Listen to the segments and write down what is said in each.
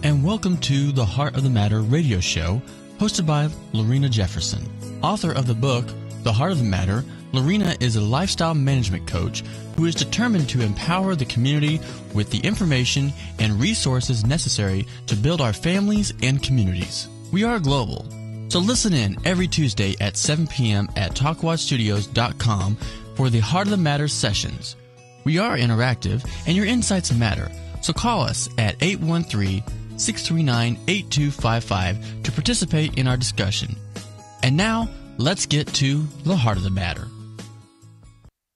and welcome to the Heart of the Matter radio show, hosted by Lorena Jefferson. Author of the book, The Heart of the Matter, Lorena is a lifestyle management coach who is determined to empower the community with the information and resources necessary to build our families and communities. We are global, so listen in every Tuesday at 7 p.m. at TalkWadStudios.com for the Heart of the Matter sessions. We are interactive, and your insights matter, so call us at 813-639-8255 to participate in our discussion. And now, let's get to the Heart of the Matter.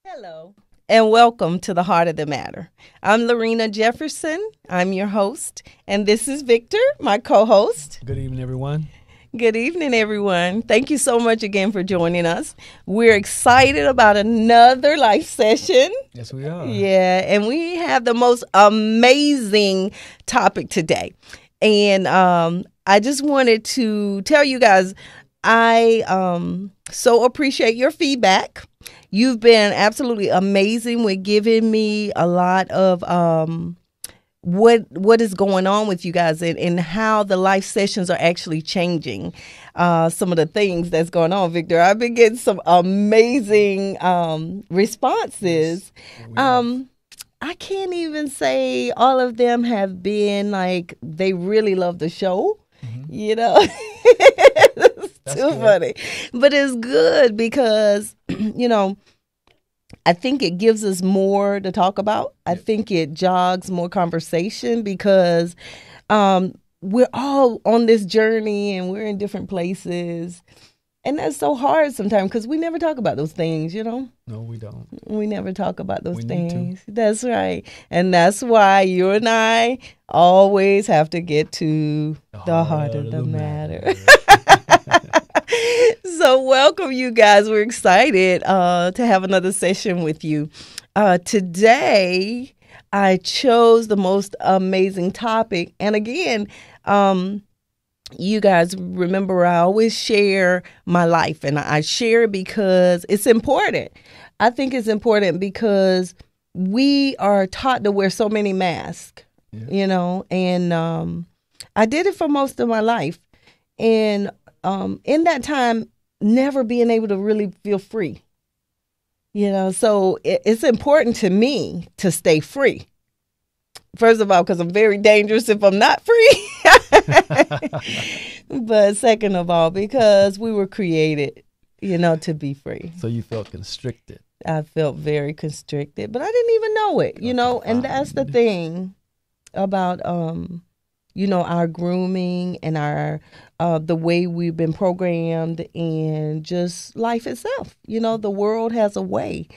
Hello, and welcome to the Heart of the Matter. I'm Lorena Jefferson. I'm your host, and this is Victor, my co-host. Good evening, everyone. Good evening, everyone. Thank you so much again for joining us. We're excited about another life session. Yes, we are. Yeah, and we have the most amazing topic today. And I just wanted to tell you guys, I so appreciate your feedback. You've been absolutely amazing with giving me a lot of what is going on with you guys and how the life sessions are actually changing some of the things that's going on, Victor. I've been getting some amazing responses. I can't even say all of them have been like they really love the show. You know, it's too funny. But it's good because, you know, I think it gives us more to talk about. I think it jogs more conversation because we're all on this journey and we're in different places. And that's so hard sometimes because we never talk about those things, you know? No, we don't. We never talk about those things. Need to. That's right. And that's why you and I always have to get to the heart of the matter. So welcome, you guys. We're excited to have another session with you. Today, I chose the most amazing topic. And again, you guys remember I always share my life, and I share it because it's important. I think it's important because we are taught to wear so many masks, you know, and I did it for most of my life. And in that time, never being able to really feel free, you know, so it's important to me to stay free. First of all, because I'm very dangerous if I'm not free. But second of all, because we were created, you know, to be free. So you felt constricted. I felt very constricted, but I didn't even know it, you know, and that's the thing about, you know, our grooming and our the way we've been programmed and just life itself. You know, the world has a way,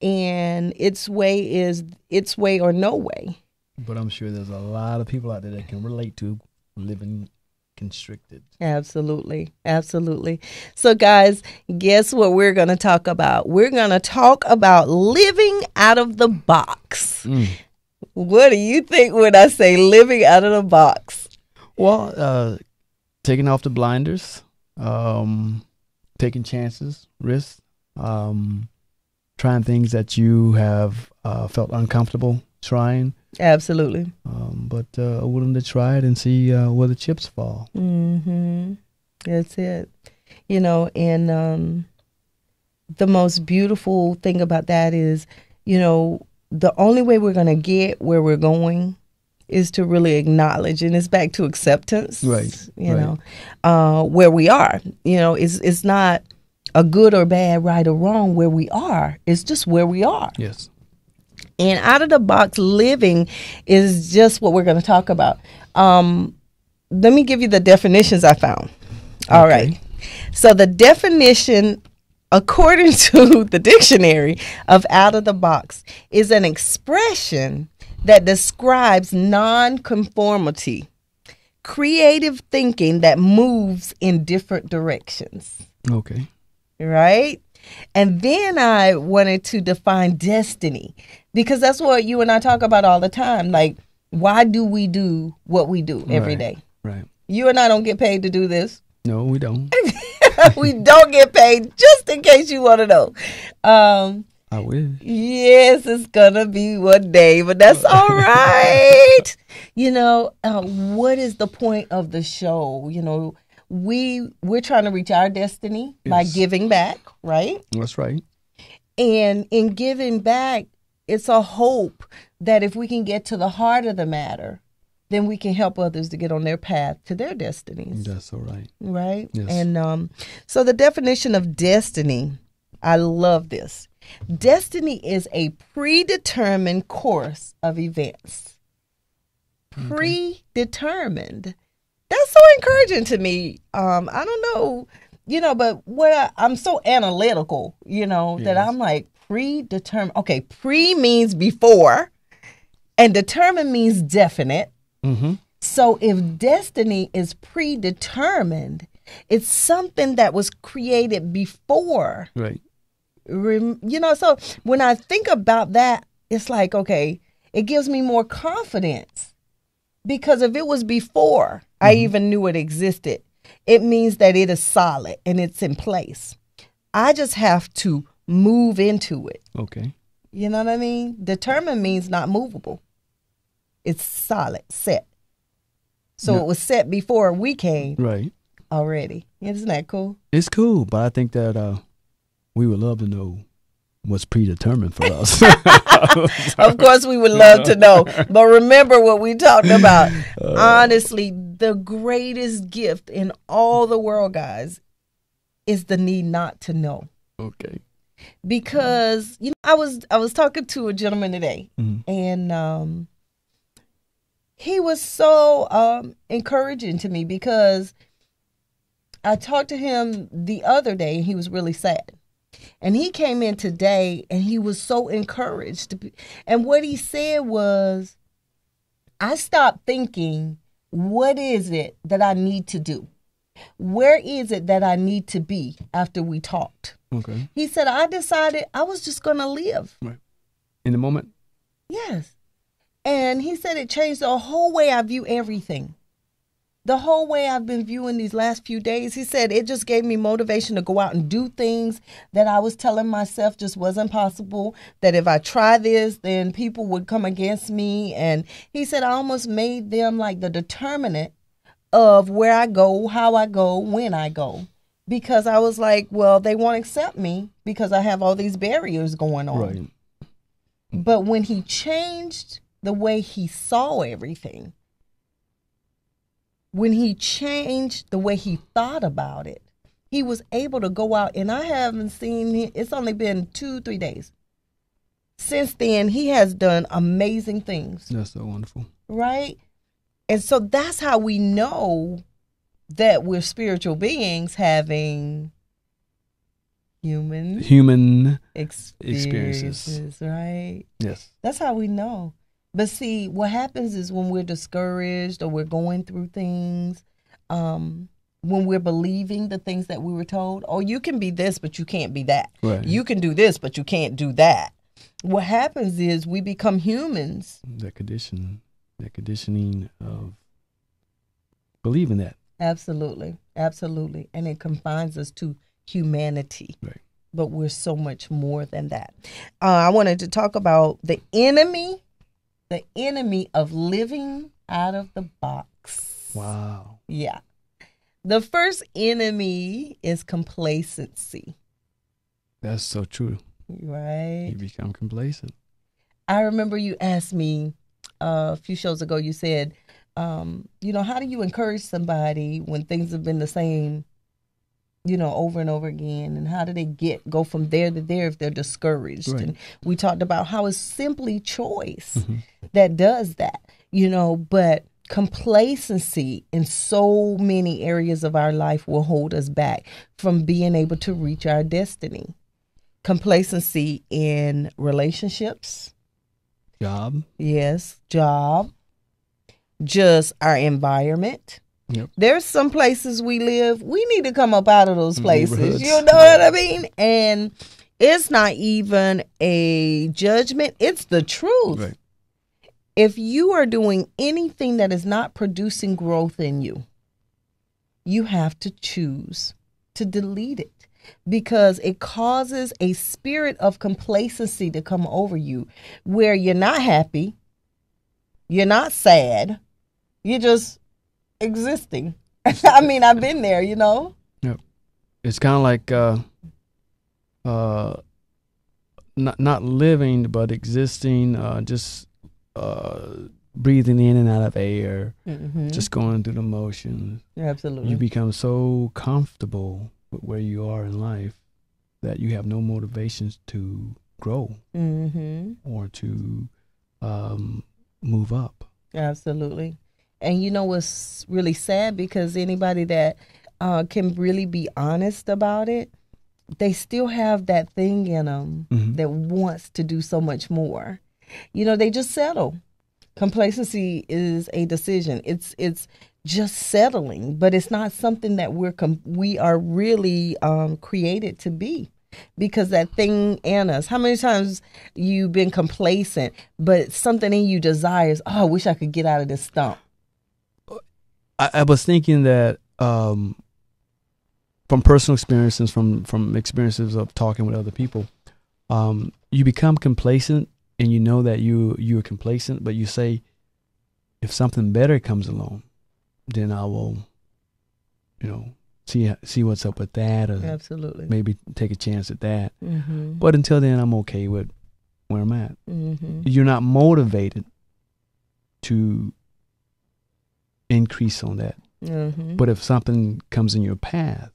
and its way is its way or no way. But I'm sure there's a lot of people out there that can relate to living constricted. Absolutely. Absolutely. So, guys, guess what we're going to talk about? We're going to talk about living out of the box. What do you think when I say living out of the box? Well, taking off the blinders, taking chances, risks, trying things that you have felt uncomfortable trying. Absolutely. But willing to try it and see where the chips fall. Mm-hmm. That's it. You know, and the most beautiful thing about that is, you know, the only way we're going to get where we're going is to really acknowledge, and it's back to acceptance. Right. You know, where we are. You know, it's not a good or bad, right or wrong where we are. It's just where we are. Yes. And out of the box living is just what we're going to talk about. Let me give you the definitions I found. All right. So the definition, according to the dictionary of out of the box, is an expression that describes nonconformity, creative thinking that moves in different directions. Okay. Right? And then I wanted to define destiny, because that's what you and I talk about all the time. Like, why do we do what we do every day? Right. You and I don't get paid to do this. No, we don't. We don't get paid, just in case you want to know. I wish. Yes, it's going to be one day, but that's all right. What is the point of the show? We're trying to reach our destiny by giving back, right? That's right. And in giving back, it's a hope that if we can get to the heart of the matter, then we can help others to get on their path to their destinies. That's so right. Right? Yes. And so the definition of destiny, I love this. Destiny is a predetermined course of events. Predetermined. That's so encouraging to me. I don't know, but I'm so analytical, that I'm like predetermined. Okay, pre means before, and determined means definite. Mm-hmm. So if destiny is predetermined, it's something that was created before. Right. So when I think about that, it's like, okay, it gives me more confidence, because if it was before I even knew it existed, it means that it is solid and it's in place. I just have to move into it. Okay. You know what I mean? Determined means not movable. It's solid, set. So it was set before we came. Right. Already. Isn't that cool? It's cool, but I think that we would love to know what's predetermined for us. Of course, we would love to know. But remember what we talked about. Honestly, the greatest gift in all the world, guys, is the need not to know. Okay. Because I was talking to a gentleman today, and he was so encouraging to me, because I talked to him the other day and he was really sad. And he came in today and he was so encouraged. And what he said was, I stopped thinking, what is it that I need to do? Where is it that I need to be after we talked? Okay. He said, I decided I was just going to live. Right. In the moment? Yes. And he said it changed the whole way I view everything. The whole way I've been viewing these last few days. He said it just gave me motivation to go out and do things that I was telling myself just wasn't possible. That if I try this, then people would come against me. And he said I almost made them like the determinant of where I go, how I go, when I go. Because I was like, well, they won't accept me because I have all these barriers going on. Right. But when he changed the way he saw everything, when he changed the way he thought about it, he was able to go out, and I haven't seen him. It's only been 2-3 days. Since then, he has done amazing things. That's so wonderful. Right? And so that's how we know that we're spiritual beings having human experiences, right? Yes. That's how we know. But see, what happens is when we're discouraged or we're going through things, when we're believing the things that we were told, oh, you can be this, but you can't be that. Right. You can do this, but you can't do that. What happens is we become humans. That conditioning of believing that. Absolutely. Absolutely. And it confines us to humanity. Right. But we're so much more than that. I wanted to talk about the enemy of living out of the box. Wow. Yeah. The first enemy is complacency. That's so true. Right. You become complacent. I remember you asked me a few shows ago, you said, how do you encourage somebody when things have been the same, over and over again? And how do they go from there to there if they're discouraged? Right. And we talked about how it's simply choice that does that, but complacency in so many areas of our life will hold us back from being able to reach our destiny. Complacency in relationships. Job. Yes, job. Just our environment. Yep. There's some places we live, we need to come up out of those places. You know Yeah. what I mean? And it's not even a judgment. It's the truth. Right. If you are doing anything that is not producing growth in you, you have to choose to delete it, because it causes a spirit of complacency to come over you where you're not happy. You're not sad. You're just existing. I mean, I've been there, you know. Yep. It's kind of like not living, but existing. Just breathing in and out of air. Just going through the motions. Absolutely. You become so comfortable with where you are in life that you have no motivations to grow or to move up. Absolutely. And you know what's really sad, because anybody that can really be honest about it, they still have that thing in them that wants to do so much more. You know, they just settle. Complacency is a decision. It's just settling, but it's not something that we are really created to be, because that thing in us. How many times you've been complacent, but something in you desires, oh, I wish I could get out of this stump. I was thinking that from personal experiences, from experiences of talking with other people, you become complacent, and you know that you are complacent, but you say, if something better comes along, then I will, see what's up with that, or absolutely maybe take a chance at that. But until then, I'm okay with where I'm at. You're not motivated to increase on that. But if something comes in your path,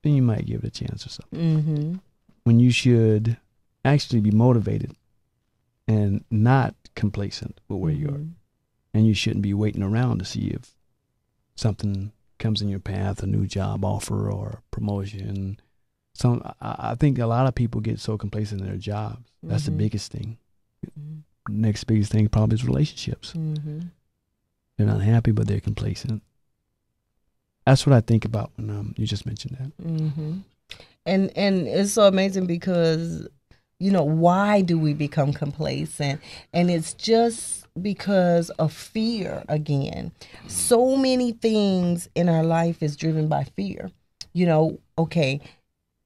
then you might give it a chance or something. When you should actually be motivated and not complacent with where you are. And you shouldn't be waiting around to see if something comes in your path, a new job offer or promotion. I think a lot of people get so complacent in their jobs. That's the biggest thing. Next biggest thing probably is relationships. They're not happy, but they're complacent. That's what I think about when you just mentioned that. And it's so amazing because, why do we become complacent? And it's just because of fear again. So many things in our life is driven by fear. Okay,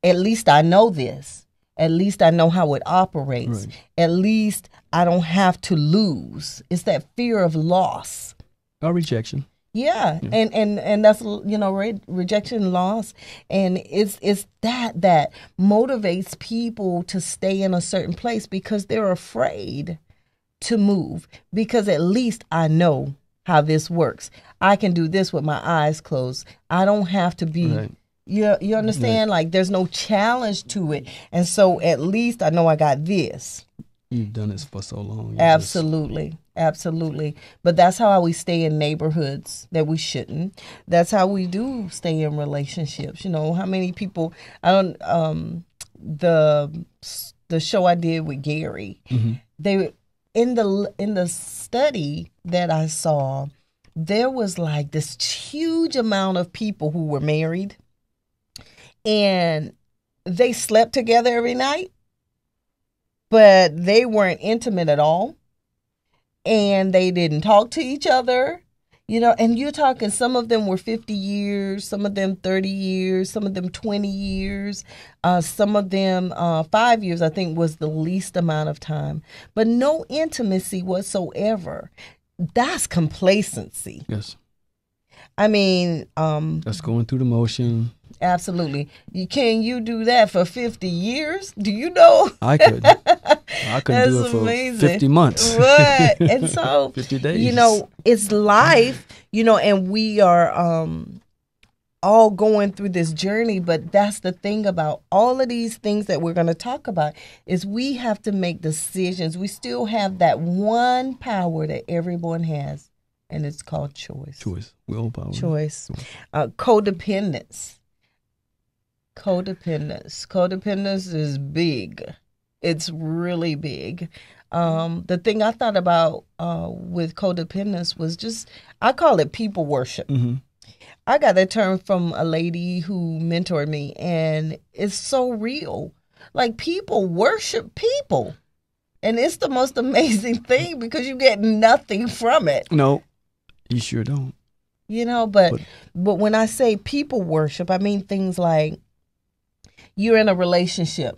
at least I know this. At least I know how it operates. Right. At least I don't have to lose. It's that fear of loss. Or rejection. Yeah. And that's, rejection, loss. And it's that motivates people to stay in a certain place because they're afraid to move, because at least I know how this works. I can do this with my eyes closed. I don't have to be, right. You understand? Right. Like there's no challenge to it. And so at least I know I got this. You've done this for so long. Absolutely. Absolutely. But that's how we stay in neighborhoods that we shouldn't. That's how we do stay in relationships. How many people, the show I did with Gary, they in the study that I saw, there was like this huge amount of people who were married and they slept together every night, but they weren't intimate at all. And they didn't talk to each other, and you're talking, some of them were 50 years, some of them 30 years, some of them 20 years, some of them 5 years, I think was the least amount of time, but no intimacy whatsoever. That's complacency. Yes. I mean, that's going through the motion. Absolutely. Can you do that for 50 years? Do you know? I could. I couldn't do it for amazing. 50 months. Right. And so, 50 days. It's life, and we are all going through this journey. But that's the thing about all of these things that we're going to talk about is we have to make decisions. We still have that one power that everyone has, and it's called choice. Willpower. Choice. Codependence. Codependence is big. It's really big. The thing I thought about with codependence was just, I call it people worship. I got that term from a lady who mentored me, and it's so real. Like, people worship people. And it's the most amazing thing because you get nothing from it. No, you sure don't. But when I say people worship, I mean things like, you're in a relationship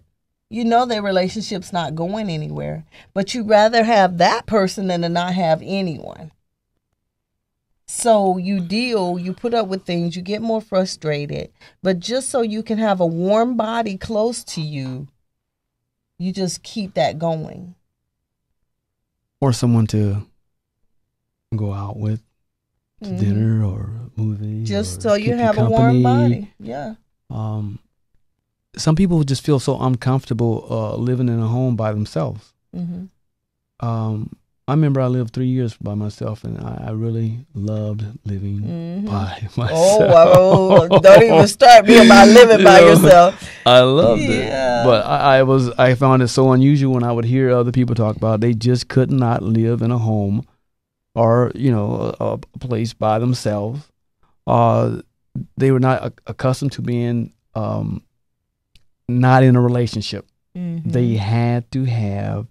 You know their relationship's not going anywhere, but you'd rather have that person than to not have anyone. So you put up with things, you get more frustrated, but just so you can have a warm body close to you, you just keep that going. Or someone to go out with to dinner or a movie. Just so you have a warm body. Yeah. Some people just feel so uncomfortable living in a home by themselves. I remember I lived 3 years by myself, and I really loved living by myself. Oh, don't even start me about living by yourself. I loved it, but I found it so unusual when I would hear other people talk about they just could not live in a home or a place by themselves. They were not accustomed to being not in a relationship. They had to have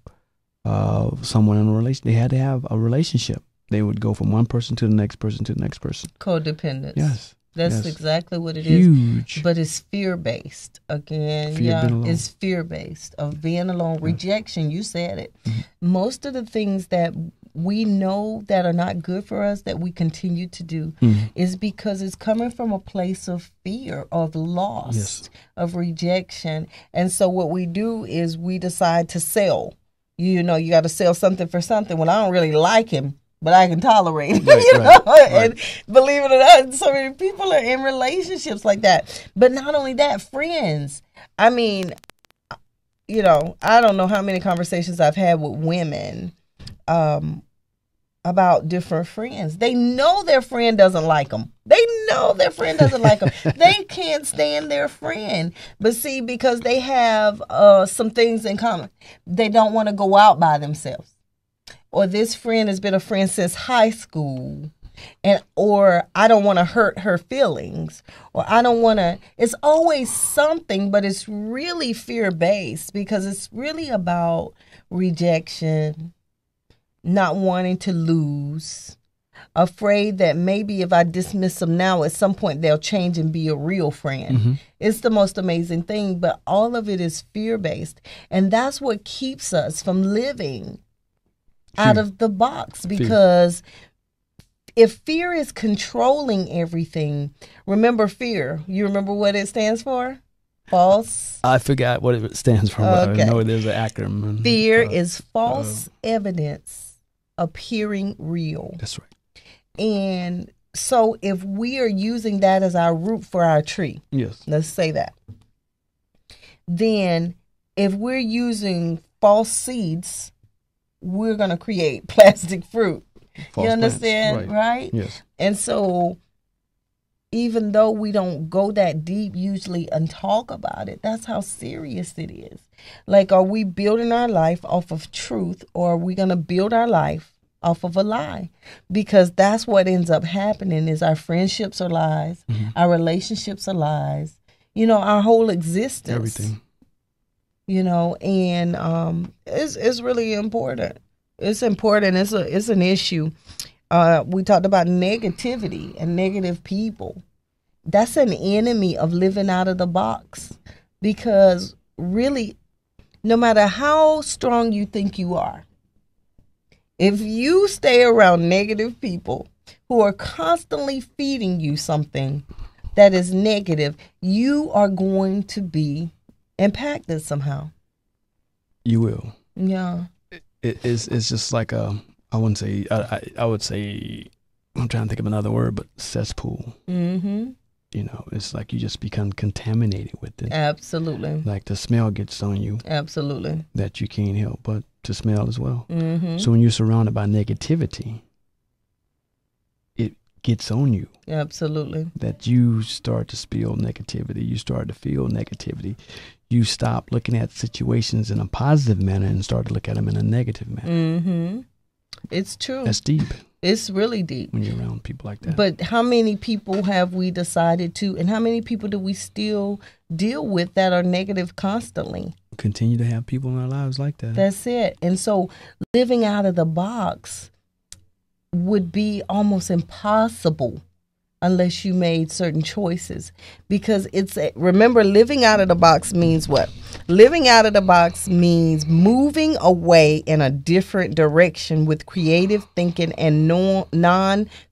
someone in a relationship. They had to have a relationship. They would go from one person to the next person to the next person. Codependence. Yes. That's exactly what it Huge. is. But it's fear-based. Again, it's fear-based of being alone. Rejection, you said it. Most of the things that we know that are not good for us that we continue to do is because it's coming from a place of fear, of loss, of rejection. And so what we do is we decide to sell. You got to sell something for something. Well, I don't really like him, but I can tolerate him. And believe it or not, so many people are in relationships like that. But not only that, friends. I mean, I don't know how many conversations I've had with women about different friends. They know their friend doesn't like them. They know their friend doesn't like them. They can't stand their friend. But see, because they have some things in common, they don't want to go out by themselves. Or this friend has been a friend since high school. Or I don't want to hurt her feelings. Or I don't want to. It's always something, but it's really fear-based because it's really about rejection, not wanting to lose, afraid that maybe if I dismiss them now, at some point they'll change and be a real friend. It's the most amazing thing, but all of it is fear-based. And that's what keeps us from living out of the box, because if fear is controlling everything, remember fear. You remember what it stands for? False. I forgot what it stands for, but I know there's an acronym. Fear is false evidence appearing real. That's right. And so if we are using that as our root for our tree, let's say that, then if we're using false seeds, we're going to create plastic fruit. You understand, right? Yes. And so even though we don't go that deep usually and talk about it, that's how serious it is. Like, are we building our life off of truth, or are we going to build our life off of a lie? Because that's what ends up happening is our friendships are lies, our relationships are lies, our whole existence. Everything. And it's really important. It's important. It's an issue. We talked about negativity and negative people. That's an enemy of living out of the box, because really, no matter how strong you think you are, if you stay around negative people who are constantly feeding you something that is negative, you are going to be impacted somehow. You will. Yeah. It's just like I wouldn't say, I would say, I'm trying to think of another word, but cesspool. It's like you just become contaminated with it. Absolutely. Like the smell gets on you. Absolutely. That you can't help but to smell as well. So when you're surrounded by negativity, it gets on you. Absolutely. That you start to spill negativity. You start to feel negativity. You stop looking at situations in a positive manner and start to look at them in a negative manner. It's true. That's deep. It's really deep. When you're around people like that. But how many people have we decided to, and how many people do we still deal with that are negative constantly? Continue to have people in our lives like that. That's it. And so living out of the box would be almost impossible unless you made certain choices. Because remember, living out of the box means what? Living out of the box means moving away in a different direction with creative thinking and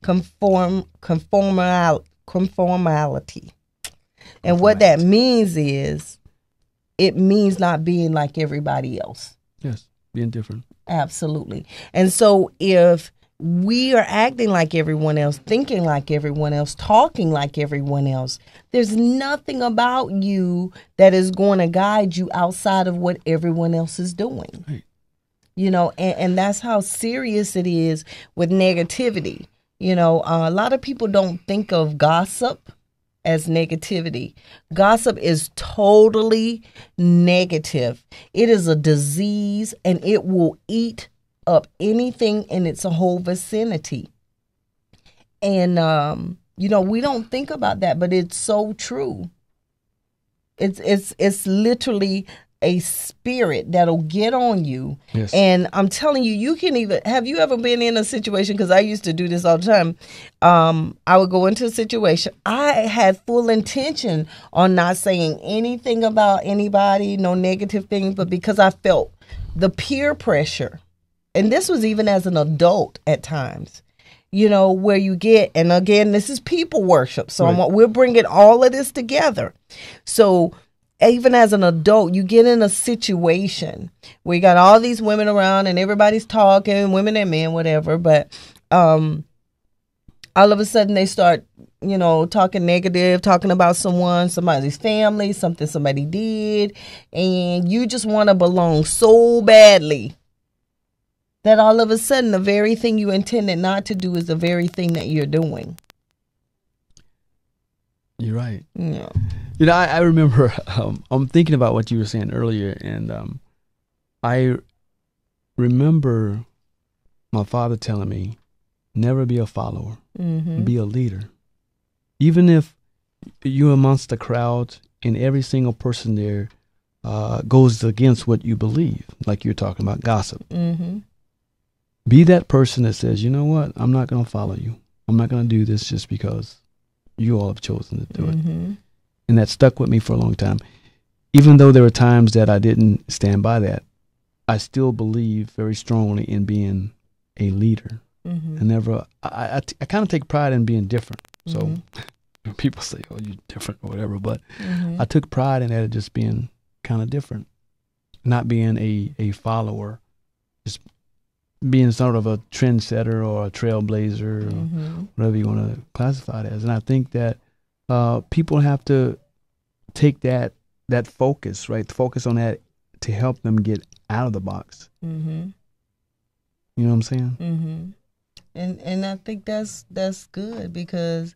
conformality. And what that means is, it means not being like everybody else. Yes, being different. Absolutely. And so if we are acting like everyone else, thinking like everyone else, talking like everyone else, there's nothing about you that is going to guide you outside of what everyone else is doing. Right. You know, and that's how serious it is with negativity. You know, a lot of people don't think of gossip as negativity. Gossip is totally negative. It is a disease, and it will eat up anything in its whole vicinity. And you know, we don't think about that, but it's so true. It's literally a spirit that'll get on you. Yes. And I'm telling you, you can even, have you ever been in a situation, because I used to do this all the time. I would go into a situation. I had full intention on not saying anything about anybody, no negative things, but because I felt the peer pressure, and this was even as an adult at times, you know, where you get, and again, this is people worship. So right. we're bringing all of this together. So even as an adult, you get in a situation where you got all these women around and everybody's talking, women and men, whatever. But all of a sudden they start, you know, talking negative, talking about somebody's family, something somebody did. And you just want to belong so badly that all of a sudden the very thing you intended not to do is the very thing that you're doing. You're right. Yeah. You know, I remember, I'm thinking about what you were saying earlier, and I remember my father telling me, never be a follower, be a leader. Even if you're amongst the crowd and every single person there goes against what you believe, like you're talking about gossip. Mm-hmm. Be that person that says, you know what, I'm not going to follow you. I'm not going to do this just because you all have chosen to do it. And that stuck with me for a long time. Even though there were times that I didn't stand by that, I still believe very strongly in being a leader. I kind of take pride in being different. So people say, oh, you're different or whatever, but I took pride in that, just being kind of different, not being a follower, just being sort of a trendsetter or a trailblazer or whatever you want to classify it as. And I think that people have to take that focus, right? Focus on that to help them get out of the box. You know what I'm saying? And I think that's good, because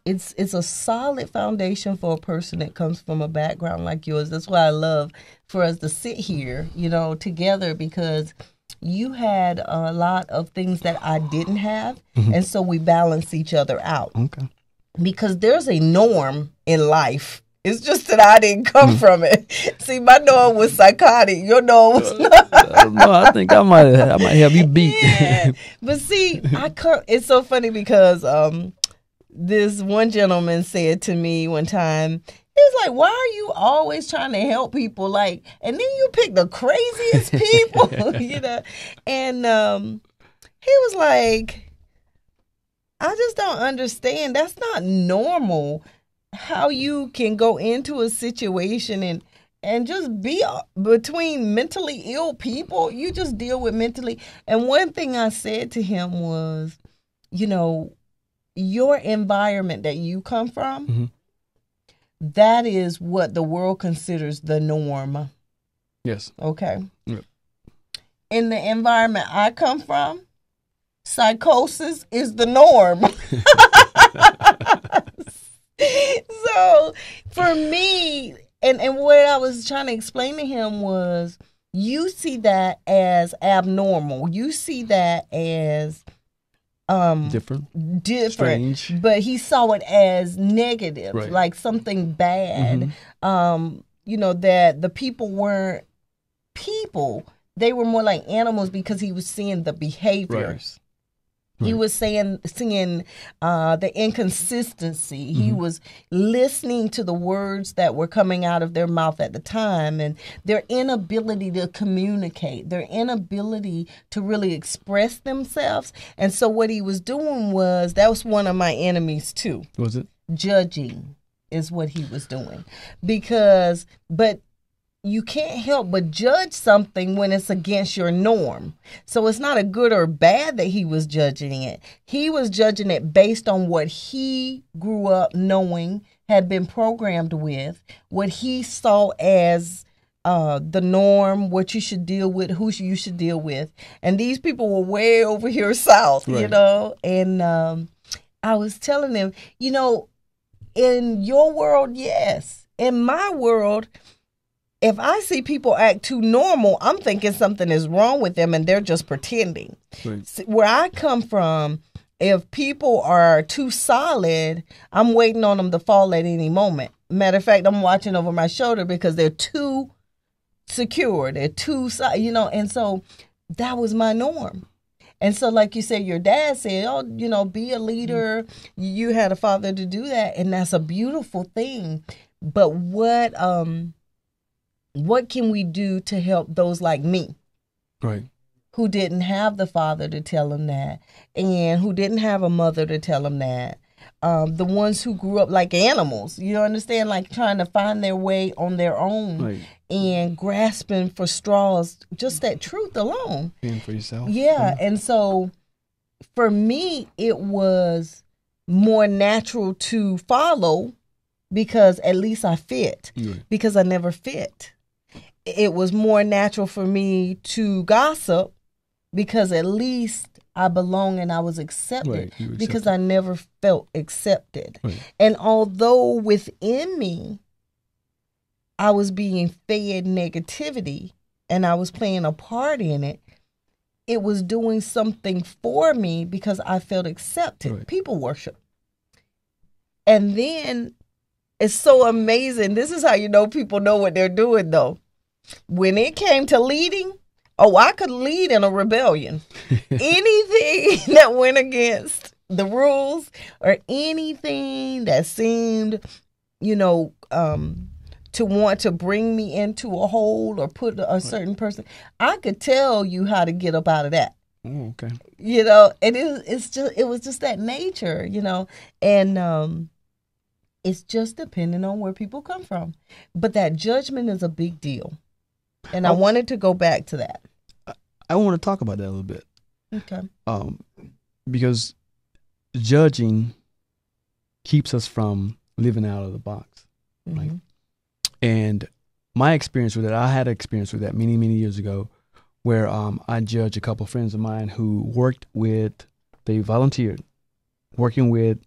it's a solid foundation for a person that comes from a background like yours. That's why I love for us to sit here, you know, together, because you had a lot of things that I didn't have, and so we balance each other out. Okay. Because there's a norm in life. It's just that I didn't come from it. See, my norm was psychotic. Your norm was not. I don't know. I think I might have you beat. Yeah. But see, it's so funny because this one gentleman said to me one time, he was like, why are you always trying to help people? Like, and then you pick the craziest people, you know? And he was like, I just don't understand. That's not normal. How you can go into a situation and just be between mentally ill people. You just deal with mentally. And one thing I said to him was, you know, your environment that you come from, that is what the world considers the norm. Yes. Okay. Yep. In the environment I come from, psychosis is the norm. So for me, and what I was trying to explain to him was, you see that as abnormal. You see that as different, strange. But he saw it as negative, right. Like something bad. You know, that the people weren't people. They were more like animals, because he was seeing the behaviors. He was seeing the inconsistency. He was listening to the words that were coming out of their mouth at the time, and their inability to communicate, their inability to really express themselves. And so what he was doing was, that was one of my enemies too. Was it? Judging is what he was doing. But you can't help but judge something when it's against your norm. So it's not a good or bad that he was judging it. He was judging it based on what he grew up knowing, had been programmed with, what he saw as the norm, what you should deal with, who you should deal with. And these people were way over here south, right. you know. And I was telling them, you know, in your world, yes. In my world, if I see people act too normal, I'm thinking something is wrong with them and they're just pretending. Right. Where I come from, if people are too solid, I'm waiting on them to fall at any moment. Matter of fact, I'm watching over my shoulder because they're too secure. They're too, you know, and so that was my norm. And so, like you said, your dad said, oh, you know, be a leader. You had a father to do that. And that's a beautiful thing. But what can we do to help those like me? Right. Who didn't have the father to tell them that, and who didn't have a mother to tell them that. The ones who grew up like animals, you understand, like trying to find their way on their own, right, and grasping for straws, just that truth alone. Being for yourself. Yeah. And so for me, it was more natural to follow because at least I fit, right, because I never fit. It was more natural for me to gossip because at least I belong and I was accepted, right, because I never felt accepted. Right. And although within me, I was being fed negativity and I was playing a part in it, it was doing something for me because I felt accepted. Right. People worship. And then it's so amazing. This is how you know people know what they're doing, though. When it came to leading, I could lead in a rebellion. Anything that went against the rules or anything that seemed, to want to bring me into a hole or put a certain person, I could tell you how to get up out of that. Oh, okay. And it was just that nature, and it's just depending on where people come from. But that judgment is a big deal. And I wanted to go back to that. I want to talk about that a little bit. Okay. Because judging keeps us from living out of the box. Mm-hmm. Right? And my experience with it, I had an experience with that many, many years ago where I judged a couple of friends of mine who they volunteered working with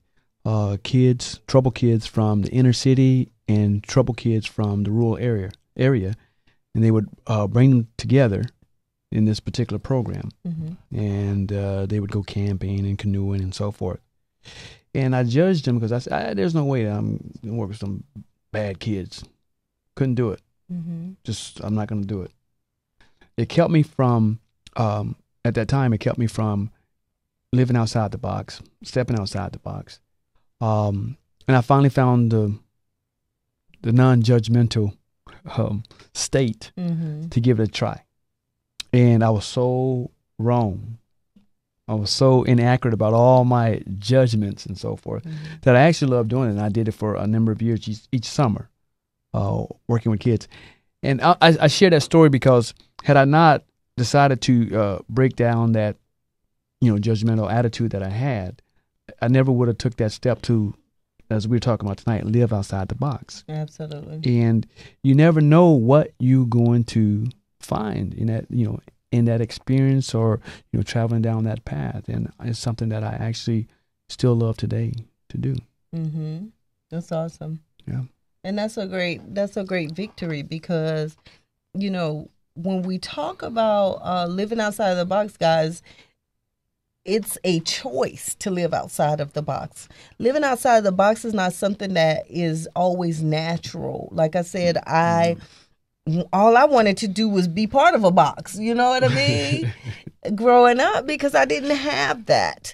trouble kids from the inner city and trouble kids from the rural area. And they would bring them together in this particular program. Mm-hmm. And they would go camping and canoeing and so forth. And I judged them because I said, there's no way that I'm going to work with some bad kids. Couldn't do it. Mm-hmm. I'm not going to do it. It kept me from, at that time, it kept me from living outside the box, stepping outside the box. And I finally found the non-judgmental state to give it a try. And I was so wrong. I was so inaccurate about all my judgments and so forth that I actually loved doing it. And I did it for a number of years each summer, working with kids. And I share that story because had I not decided to break down that, judgmental attitude that I had, I never would have took that step to, as we were talking about tonight, live outside the box. Absolutely. And you never know what you're going to find in that, in that experience or, traveling down that path. And it's something that I actually still love today to do. Mm-hmm. That's awesome. Yeah. And that's a great victory because, when we talk about living outside of the box, guys, it's a choice to live outside of the box. Living outside of the box is not something that is always natural. Like I said, all I wanted to do was be part of a box. You know what I mean? growing up because I didn't have that.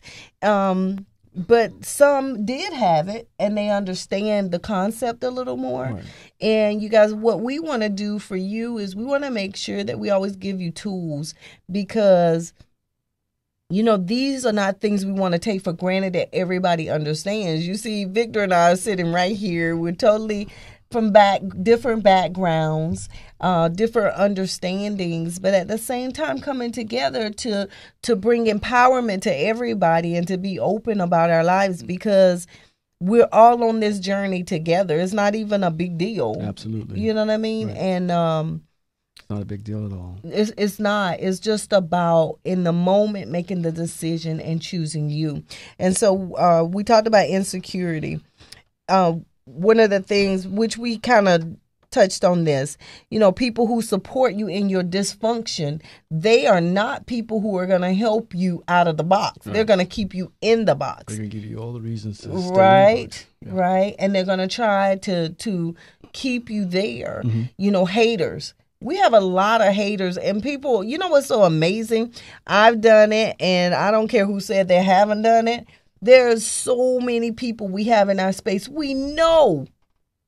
But some did have it, and they understand the concept a little more. Right. And you guys, what we want to do for you is we want to make sure that we always give you tools, because these are not things we want to take for granted that everybody understands. You see, Victor and I are sitting right here. We're totally from different backgrounds, different understandings, but at the same time coming together to bring empowerment to everybody and to be open about our lives, because we're all on this journey together. It's not even a big deal. Absolutely. You know what I mean? Right. And it's not a big deal at all. It's not. It's just about in the moment making the decision and choosing you. And so we talked about insecurity. One of the things which we kind of touched on this, people who support you in your dysfunction, they are not people who are going to help you out of the box. Right. They're going to keep you in the box. They're going to give you all the reasons to stay right, in the box. Yeah. Right. And they're going to try to keep you there. Mm-hmm. Haters. We have a lot of haters, and people, what's so amazing? I've done it, and I don't care who said they haven't done it. There's so many people we have in our space. We know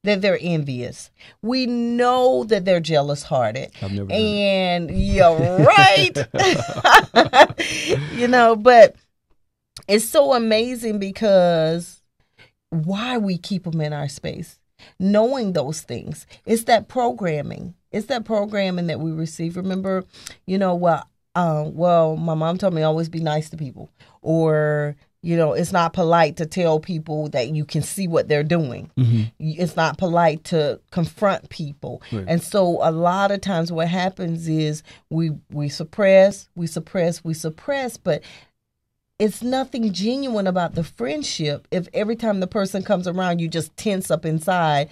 that they're envious. We know that they're jealous-hearted. I've never done and you're right. But it's so amazing because why we keep them in our space, knowing those things. It's that programming. It's that programming that we receive. Remember, my mom told me always be nice to people, or it's not polite to tell people that you can see what they're doing. Mm-hmm. It's not polite to confront people. Right. And so a lot of times what happens is we suppress, but it's nothing genuine about the friendship if every time the person comes around, you just tense up inside,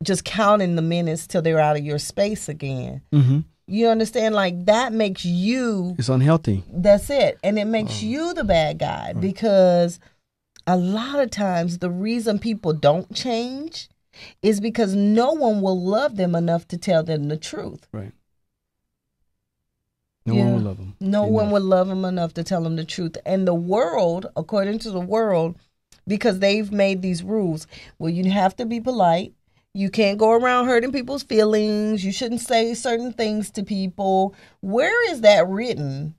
just counting the minutes till they're out of your space again. Mm-hmm. You understand? Like, that makes you... It's unhealthy. That's it. And it makes you the bad guy, because a lot of times the reason people don't change is because no one will love them enough to tell them the truth. Right. No one will love them. No one will love them enough to tell them the truth. And the world, according to the world, because they've made these rules, well, you have to be polite. You can't go around hurting people's feelings. You shouldn't say certain things to people. Where is that written?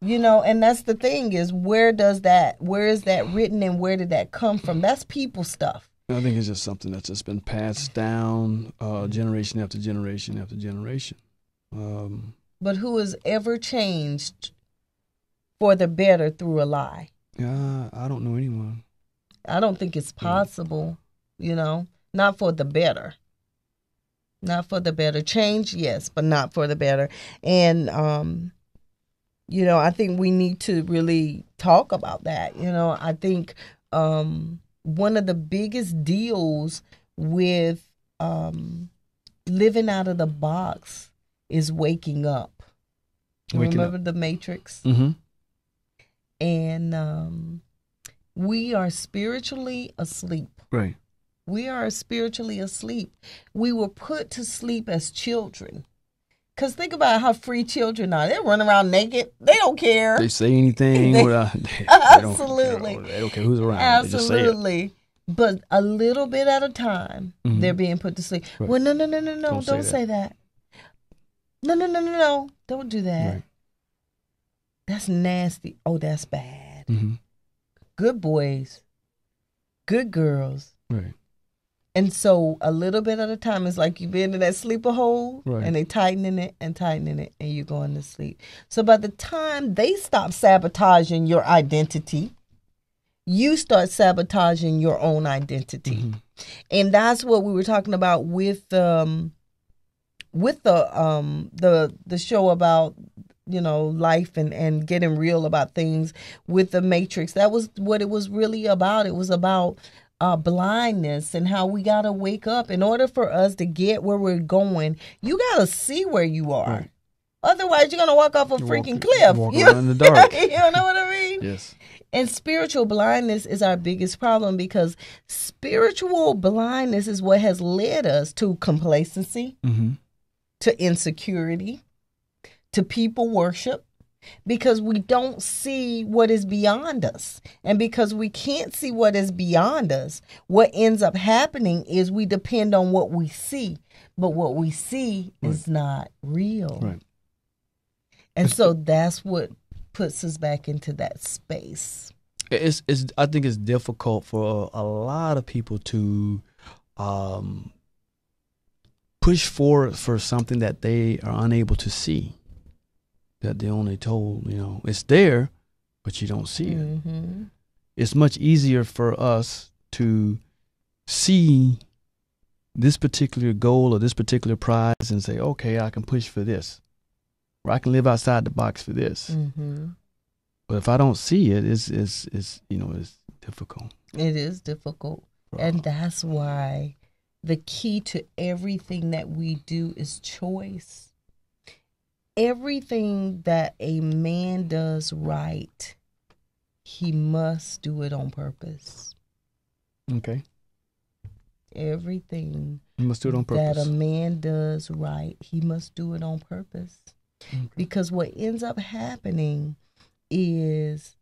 And that's the thing is, where is that written, and where did that come from? That's people stuff. I think it's just something that's just been passed down generation after generation after generation. But who has ever changed for the better through a lie? I don't know anyone. I don't think it's possible. Not for the better. Not for the better. Change, yes, but not for the better. And, I think we need to really talk about that. I think one of the biggest deals with living out of the box is waking up. Remember the Matrix? Mm-hmm. And we are spiritually asleep. Right. We are spiritually asleep. We were put to sleep as children. Because think about how free children are. They run around naked. They don't care. They say anything. Absolutely. They don't care who's around. Absolutely. They just say it. But a little bit at a time, they're being put to sleep. Right. Well, no. Don't say that. No. Don't do that. Right. That's nasty. Oh, that's bad. Mm-hmm. Good boys. Good girls. Right. And so a little bit at a time, it's like you've been in that sleeper hole, right, and they tightening it, and you're going to sleep. So by the time they stop sabotaging your identity, you start sabotaging your own identity. Mm-hmm. And that's what we were talking about with the show about, life and getting real about things with the Matrix. That was what it was really about. It was about blindness and how we got to wake up. In order for us to get where we're going, you got to see where you are. Right. Otherwise, you're going to walk off a freaking cliff. Walk around in the dark. You know what I mean? Yes. And spiritual blindness is our biggest problem, because spiritual blindness is what has led us to complacency, to insecurity, to people worship, because we don't see what is beyond us. And because we can't see what is beyond us, what ends up happening is we depend on what we see. But what we see is not real. Right. And so that's what puts us back into that space. I think it's difficult for a lot of people to push forward for something that they are unable to see. That they're only told, it's there, but you don't see it. It's much easier for us to see this particular goal or this particular prize and say, okay, I can push for this, or I can live outside the box for this. But if I don't see it, it's difficult. It is difficult. And that's why the key to everything that we do is choice. Everything that a man does right, he must do it on purpose. Okay. Everything he must do it on purpose. that a man does right, he must do it on purpose. Okay. Because what ends up happening is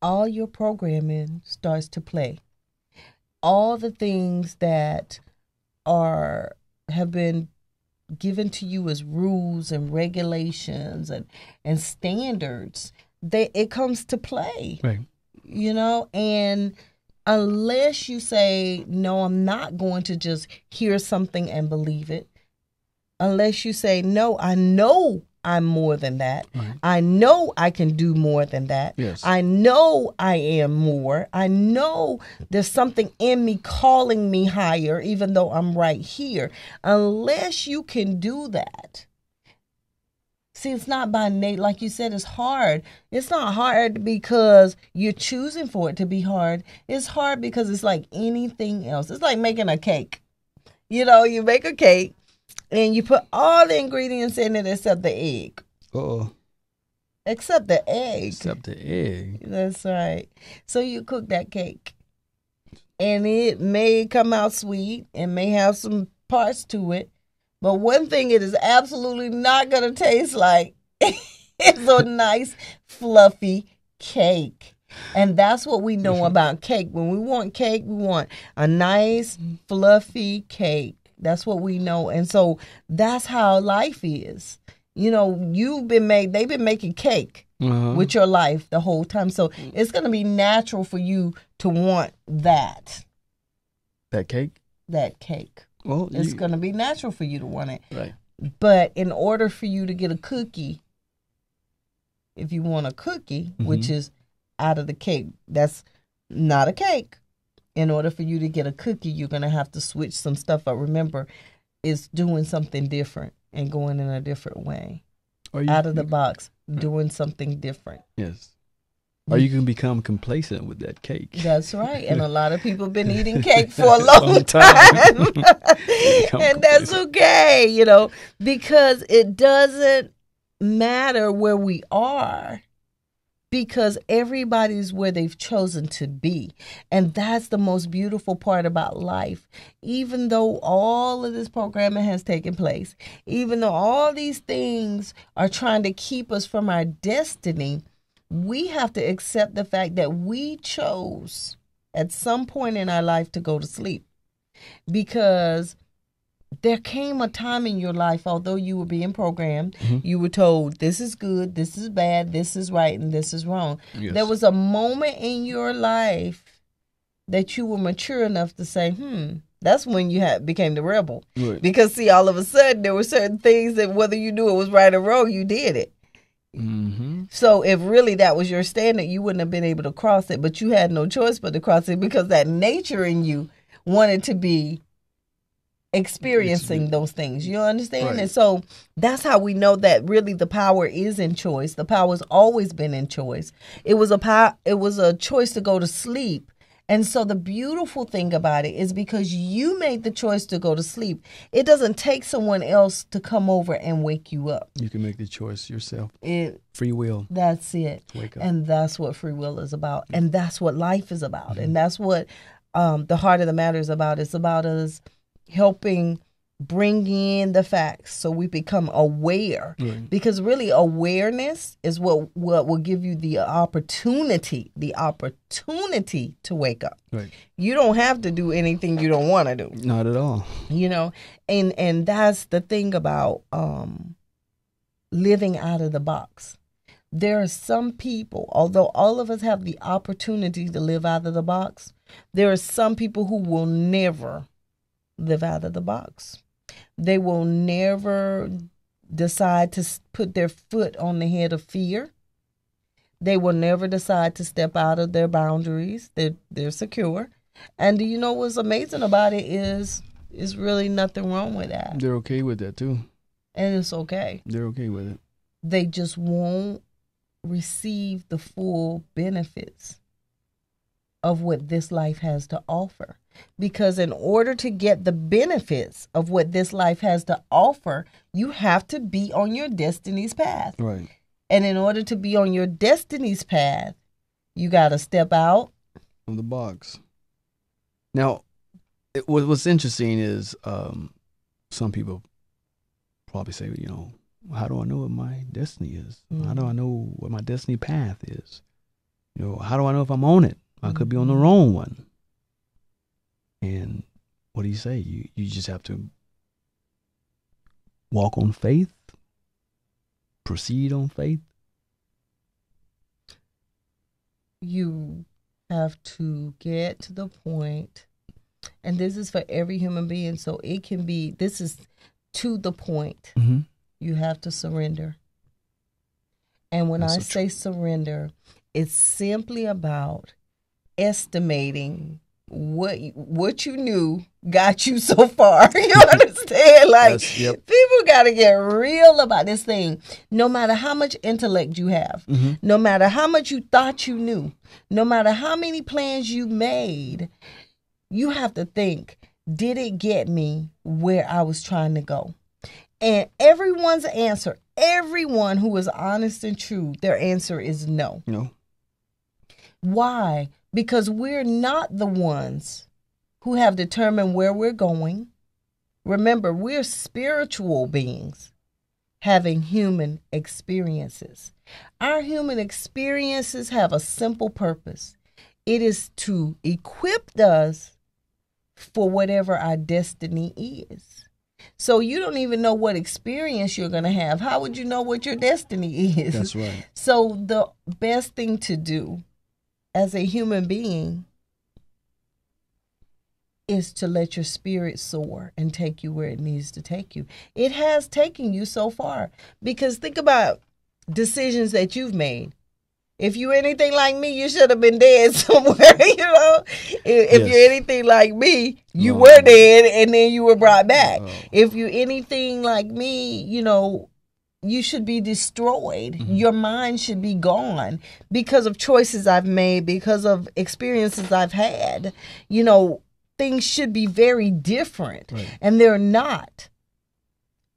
all your programming starts to play. All the things that have been given to you as rules and regulations and standards, it comes to play. Right. And unless you say, no, I'm not going to just hear something and believe it. Unless you say, no, I know I'm more than that. Right. I know I can do more than that. Yes. I know I am more. I know there's something in me calling me higher, even though I'm right here. Unless you can do that. See, it's not by nature. Like you said, it's hard. It's not hard because you're choosing for it to be hard. It's hard because it's like anything else. It's like making a cake. You make a cake. And you put all the ingredients in it except the egg. Except the egg. Except the egg. That's right. So you cook that cake. And it may come out sweet and may have some parts to it. But one thing it is absolutely not going to taste like is a nice, fluffy cake. And that's what we know about cake. When we want cake, we want a nice, fluffy cake. That's what we know. And so that's how life is. They've been making cake with your life the whole time. So it's going to be natural for you to want that. That cake? That cake. Well, it's going to be natural for you to want it. Right. But in order for you to get a cookie, if you want a cookie, which is out of the cake, that's not a cake. In order for you to get a cookie, you're going to have to switch some stuff up. Remember, it's doing something different and going in a different way. Out of the box, doing something different. Yes. Or you can become complacent with that cake. That's right. And a lot of people have been eating cake for a long time. And that's okay, because it doesn't matter where we are. Because everybody's where they've chosen to be. And that's the most beautiful part about life. Even though all of this programming has taken place, even though all these things are trying to keep us from our destiny, we have to accept the fact that we chose at some point in our life to go to sleep. Because there came a time in your life, although you were being programmed, you were told this is good, this is bad, this is right, and this is wrong. Yes. There was a moment in your life that you were mature enough to say, that's when you became the rebel. Right. Because, see, all of a sudden, there were certain things that whether you knew it was right or wrong, you did it. So if really that was your standard, you wouldn't have been able to cross it, but you had no choice but to cross it because that nature in you wanted to be experiencing those things. You understand? Right. And so that's how we know that really the power is in choice. The power's always been in choice. It was a choice to go to sleep. And so the beautiful thing about it is because you made the choice to go to sleep, it doesn't take someone else to come over and wake you up. You can make the choice yourself. Free will. That's it. Wake up. And that's what free will is about. And that's what life is about. And that's what the heart of the matter is about. It's about us helping bring in the facts so we become aware. Right. Because really awareness is what will give you the opportunity to wake up. Right. You don't have to do anything you don't want to do. Not at all. You know, and that's the thing about living out of the box. There are some people, although all of us have the opportunity to live out of the box, there are some people who will never live out of the box. They will never decide to put their foot on the head of fear. They will never decide to step out of their boundaries. They're secure. And do you know what's amazing about it is really nothing wrong with that. They're okay with that too. And it's okay. They're okay with it. They just won't receive the full benefits of what this life has to offer. Because in order to get the benefits of what this life has to offer, you have to be on your destiny's path. Right. And in order to be on your destiny's path, you got to step out of the box. Now, what's interesting is some people probably say, you know, how do I know what my destiny is? How do I know what my destiny path is? You know, how do I know if I'm on it? I could be on the wrong one. And what do you say? You just have to walk on faith, proceed on faith. You have to get to the point, and this is for every human being, so it can be, this is to the point. Mm-hmm. You have to surrender. And when I say surrender, it's simply about estimating what you knew got you so far. You understand? Like, people got to get real about this thing. No matter how much intellect you have, no matter how much you thought you knew, no matter how many plans you made, you have to think, did it get me where I was trying to go? And everyone's answer, everyone who is honest and true, their answer is no. No. Why? Because we're not the ones who have determined where we're going. Remember, we're spiritual beings having human experiences. Our human experiences have a simple purpose. It is to equip us for whatever our destiny is. So you don't even know what experience you're going to have. How would you know what your destiny is? That's right. So the best thing to do as a human being is to let your spirit soar and take you where it needs to take you. It has taken you so far, because think about decisions that you've made. If you're anything like me, you should have been dead somewhere, you know. If you're anything like me, you were dead and then you were brought back. If you're anything like me, you know, you should be destroyed. Your mind should be gone because of choices I've made, because of experiences I've had. You know, things should be very different, and they're not.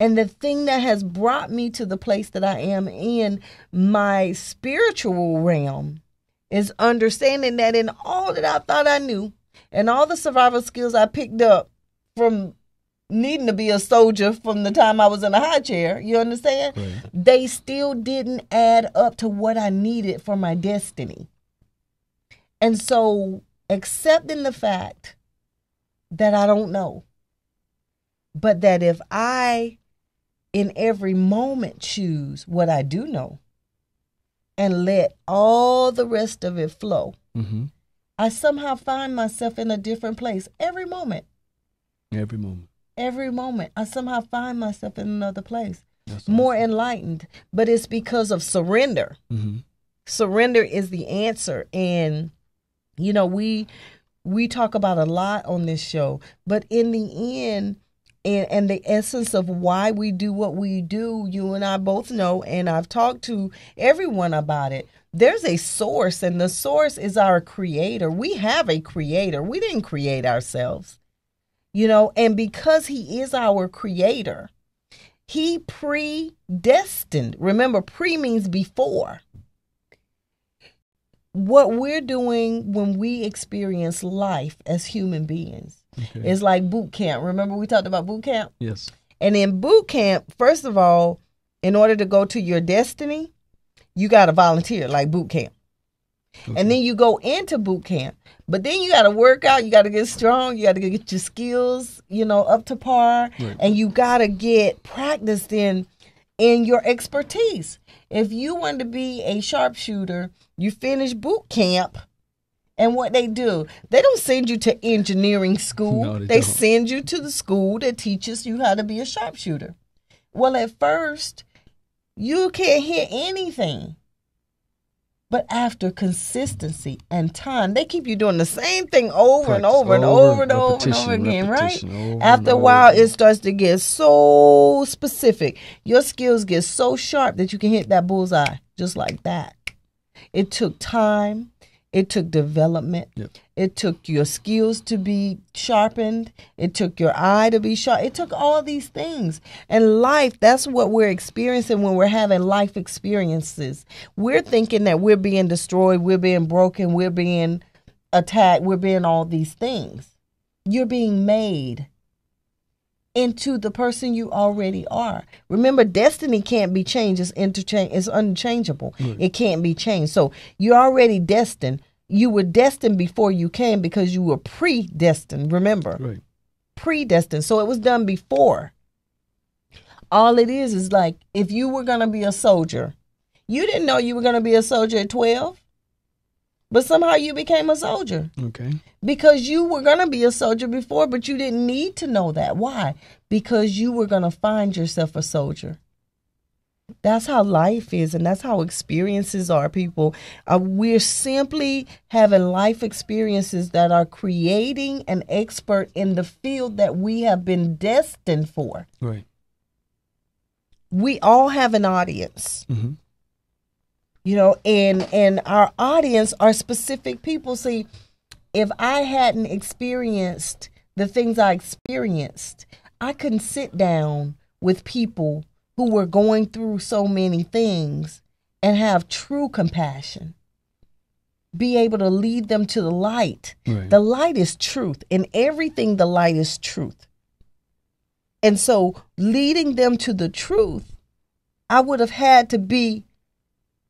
And the thing that has brought me to the place that I am in my spiritual realm is understanding that in all that I thought I knew and all the survival skills I picked up from needing to be a soldier from the time I was in a high chair, you understand? Right. They still didn't add up to what I needed for my destiny. And so accepting the fact that I don't know, but that if I in every moment choose what I do know and let all the rest of it flow, I somehow find myself in a different place every moment. Every moment. Every moment. I somehow find myself in another place. More enlightened. But it's because of surrender. Surrender is the answer. And, you know, we talk about a lot on this show, but in the end, and the essence of why we do what we do, you and I both know, and I've talked to everyone about it. There's a source, and the source is our creator. We have a creator. We didn't create ourselves, you know, and because he is our creator, he predestined. Remember, pre means before. What we're doing when we experience life as human beings, Okay. It's like boot camp. Remember we talked about boot camp? Yes. And in boot camp, first of all, in order to go to your destiny, you got to volunteer like boot camp. Okay. And then you go into boot camp. But then you got to work out. You got to get strong. You got to get your skills, up to par. Right. And you got to get practiced in your expertise. If you want to be a sharpshooter, you finish boot camp. And what they do, they don't send you to engineering school. No, they send you to the school that teaches you how to be a sharpshooter. Well, at first, you can't hit anything. But after consistency and time, they keep you doing the same thing over and over and over and over and over again, right? After a while, it starts to get so specific. Your skills get so sharp that you can hit that bullseye just like that. It took time. It took development. Yep. It took your skills to be sharpened. It took your eye to be sharp. It took all these things. And life, that's what we're experiencing when we're having life experiences. We're thinking that we're being destroyed, we're being broken, we're being attacked, we're being all these things. You're being made into the person you already are. Remember, destiny can't be changed. It's unchangeable. It can't be changed. So you're already destined. You were destined before you came because you were predestined. Remember, right. Predestined. So it was done before. All it is like if you were going to be a soldier, you didn't know you were going to be a soldier at 12. But somehow you became a soldier. Okay. Because you were going to be a soldier before, but you didn't need to know that. Why? Because you were going to find yourself a soldier. That's how life is, and that's how experiences are, people. We're simply having life experiences that are creating an expert in the field that we have been destined for. Right. We all have an audience. Mm-hmm. And our audience are specific people. See, if I hadn't experienced the things I experienced, I couldn't sit down with people who were going through so many things and have true compassion. Be able to lead them to the light. Right. The light is truth. In everything, the light is truth. And so leading them to the truth, I would have had to be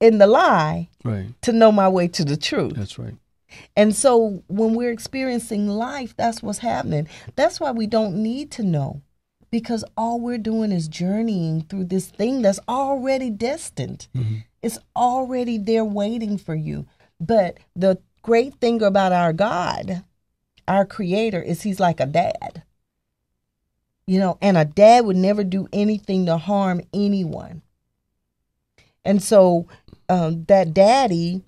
in the lie, right, to know my way to the truth. That's right. And so when we're experiencing life, that's what's happening. That's why we don't need to know, because all we're doing is journeying through this thing that's already destined. Mm-hmm. It's already there waiting for you. But the great thing about our God, our Creator, is He's like a dad. And a dad would never do anything to harm anyone. And so that daddy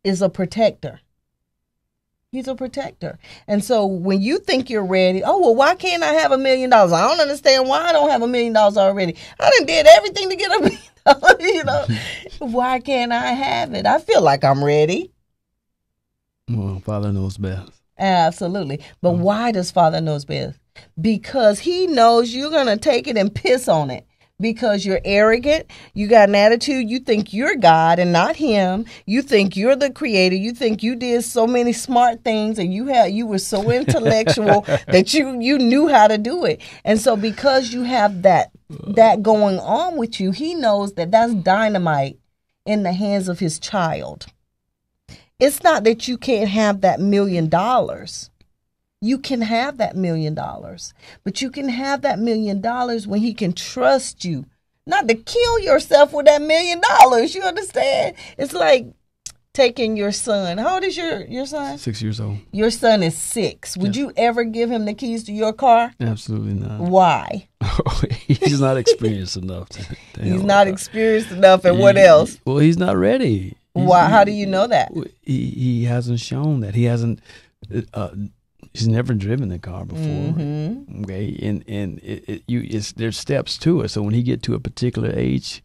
is a protector. He's a protector. And so when you think you're ready, why can't I have $1 million? I don't understand why I don't have $1 million already. I done did everything to get $1 million. Why can't I have it? I feel like I'm ready. Well, Father knows best. Absolutely. But why does Father knows best? Because He knows you're going to take it and piss on it. Because you're arrogant, you got an attitude, you think you're God and not Him. You think you're the creator. You think you did so many smart things and you were so intellectual that you knew how to do it. And so because you have that going on with you, He knows that that's dynamite in the hands of His child. It's not that you can't have that $1 million. You can have that $1 million, but you can have that $1 million when He can trust you, not to kill yourself with that $1 million. You understand? It's like taking your son. How old is your son? 6 years old. Your son is 6. Would you ever give him the keys to your car? Absolutely not. Why? He's not experienced enough. He's not experienced enough. And what else? Well, he's not ready. Why? How do you know that? He hasn't shown that. He hasn't. He's never driven a car before. Mm-hmm. Okay, and there's steps to it. So when he get to a particular age,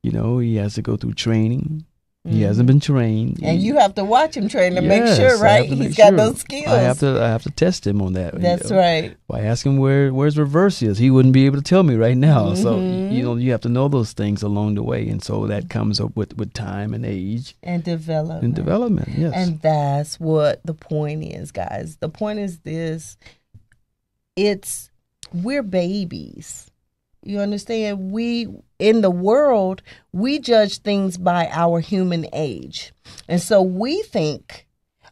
he has to go through training. He hasn't been trained. And you have to watch him train to make sure, right? He's got those skills. I have to test him on that. That's right. If I ask him where's reverse is, he wouldn't be able to tell me right now. So you have to know those things along the way, and so that comes up with time and age and development. Yes. And that's what the point is, guys. The point is this: we're babies. You understand? In the world, we judge things by our human age. And so we think,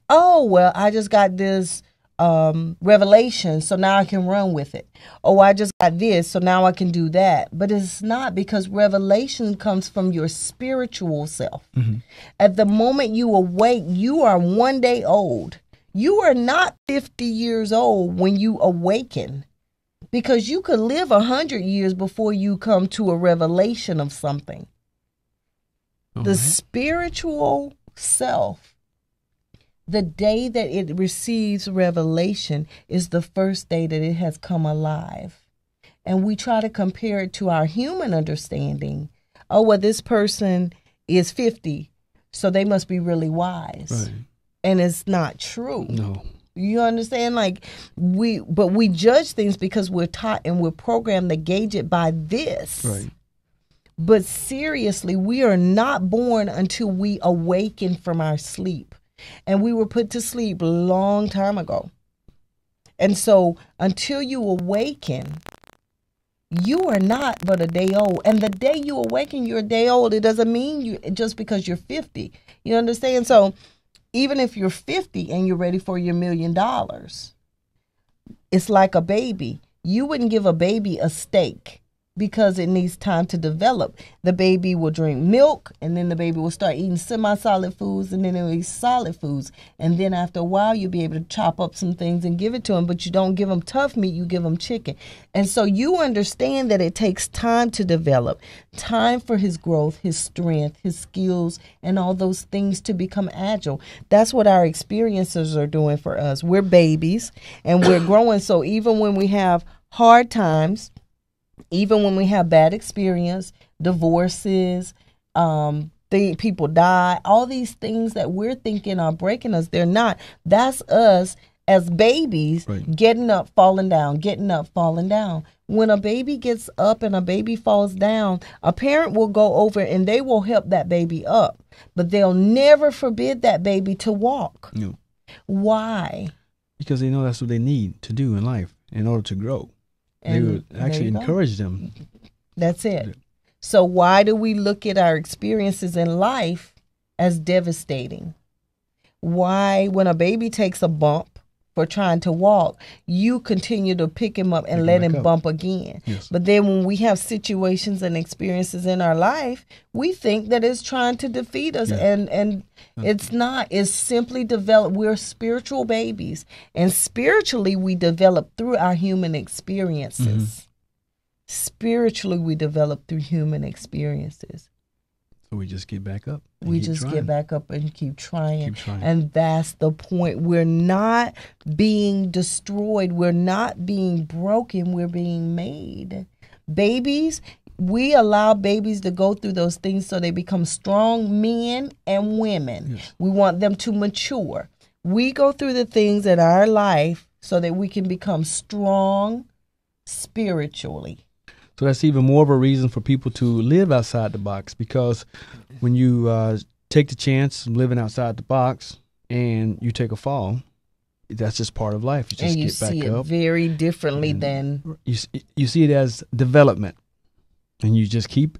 oh, well, I just got this revelation, so now I can run with it. Oh, I just got this, so now I can do that. But it's not, because revelation comes from your spiritual self. Mm-hmm. At the moment you awake, you are 1 day old. You are not 50 years old when you awaken. Because you could live 100 years before you come to a revelation of something. The spiritual self, the day that it receives revelation, is the first day that it has come alive. And we try to compare it to our human understanding. Oh, well, this person is 50, so they must be really wise. Right. And it's not true. No. You understand? But we judge things because we're taught and we're programmed to gauge it by this. Right. But seriously, we are not born until we awaken from our sleep. And we were put to sleep a long time ago. And so until you awaken, you are not but a day old. And the day you awaken, you're a day old. It doesn't mean you just because you're 50. You understand? So even if you're 50 and you're ready for your $1 million, it's like a baby. You wouldn't give a baby a steak because it needs time to develop. The baby will drink milk, and then the baby will start eating semi-solid foods, and then it will eat solid foods. And then after a while, you'll be able to chop up some things and give it to them, but you don't give them tough meat, you give them chicken. And so you understand that it takes time to develop, time for his growth, his strength, his skills, and all those things to become agile. That's what our experiences are doing for us. We're babies, and we're growing. So even when we have hard times, even when we have bad experience, divorces, people die, all these things that we're thinking are breaking us, they're not. That's us as babies, right, getting up, falling down, getting up, falling down. When a baby gets up and a baby falls down, a parent will go over and they will help that baby up, but they'll never forbid that baby to walk. No. Why? Because they know that's what they need to do in life in order to grow. And they would actually encourage them. That's it. Yeah. So why do we look at our experiences in life as devastating? Why, when a baby takes a bump for trying to walk, you continue to pick him up and let him bump again? Yes. But then when we have situations and experiences in our life, we think that it's trying to defeat us. Yeah. And it's not. It's simply develop. We're spiritual babies. And spiritually, we develop through our human experiences. Mm-hmm. Spiritually, we develop through human experiences. So we just get back up. We just get back up and keep trying. And that's the point. We're not being destroyed. We're not being broken. We're being made. Babies, we allow babies to go through those things so they become strong men and women. Yes. We want them to mature. We go through the things in our life so that we can become strong spiritually. So that's even more of a reason for people to live outside the box, because when you take the chance of living outside the box and you take a fall, that's just part of life. You just get back up. And you see it very differently than... You see it as development, and you just keep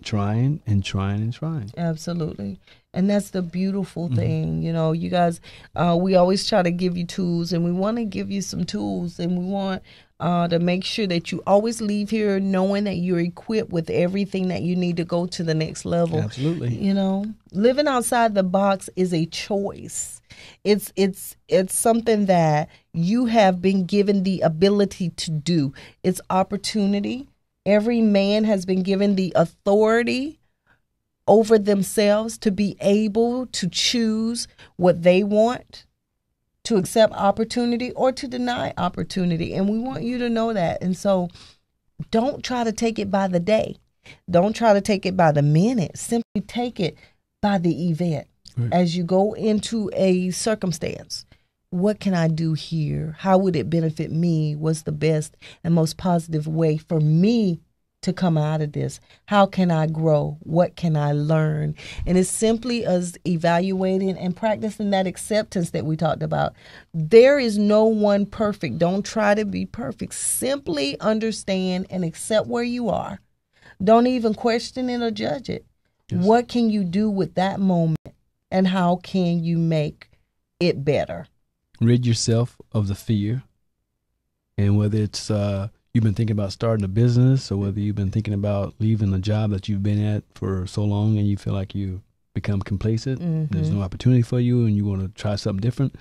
trying and trying and trying. Absolutely. And that's the beautiful thing. You know, you guys, we always try to give you tools, and we want to give you some tools, and we want to make sure that you always leave here knowing that you're equipped with everything that you need to go to the next level. Absolutely. You know, living outside the box is a choice. It's something that you have been given the ability to do. It's opportunity. Every man has been given the authority over themselves to be able to choose what they want, to accept opportunity or to deny opportunity. And we want you to know that. And so don't try to take it by the day. Don't try to take it by the minute. Simply take it by the event. Right. As you go into a circumstance, what can I do here? How would it benefit me? What's the best and most positive way for me to come out of this? How can I grow? What can I learn? And it's simply as evaluating and practicing that acceptance that we talked about. There is no one perfect. Don't try to be perfect. Simply understand and accept where you are. Don't even question it or judge it. Yes. What can you do with that moment, and how can you make it better? Rid yourself of the fear. And whether it's you've been thinking about starting a business, or whether you've been thinking about leaving the job that you've been at for so long and you feel like you become complacent, there's no opportunity for you and you want to try something different,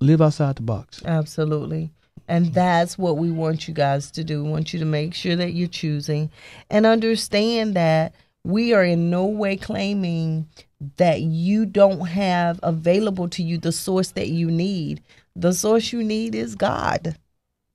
live outside the box. Absolutely. And that's what we want you guys to do. We want you to make sure that you're choosing and understand that we are in no way claiming that you don't have available to you the source that you need. The source you need is God.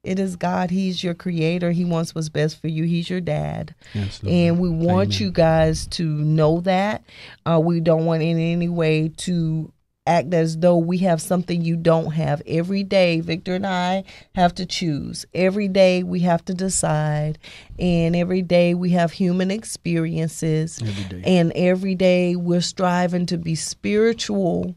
It is God. He's your creator. He wants what's best for you. He's your dad. Absolutely. And we want Amen. you guys to know that. We don't want in any way to act as though we have something you don't have. Every day, Victor and I have to choose. Every day we have to decide. And every day we have human experiences. Every day. And every day we're striving to be spiritual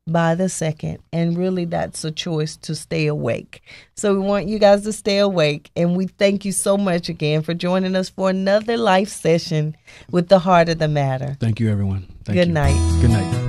by the second. And really that's a choice to stay awake. So we want you guys to stay awake. And we thank you so much again for joining us for another life session with The Heart of the Matter. Thank you, everyone. Thank Good you. night. Good night.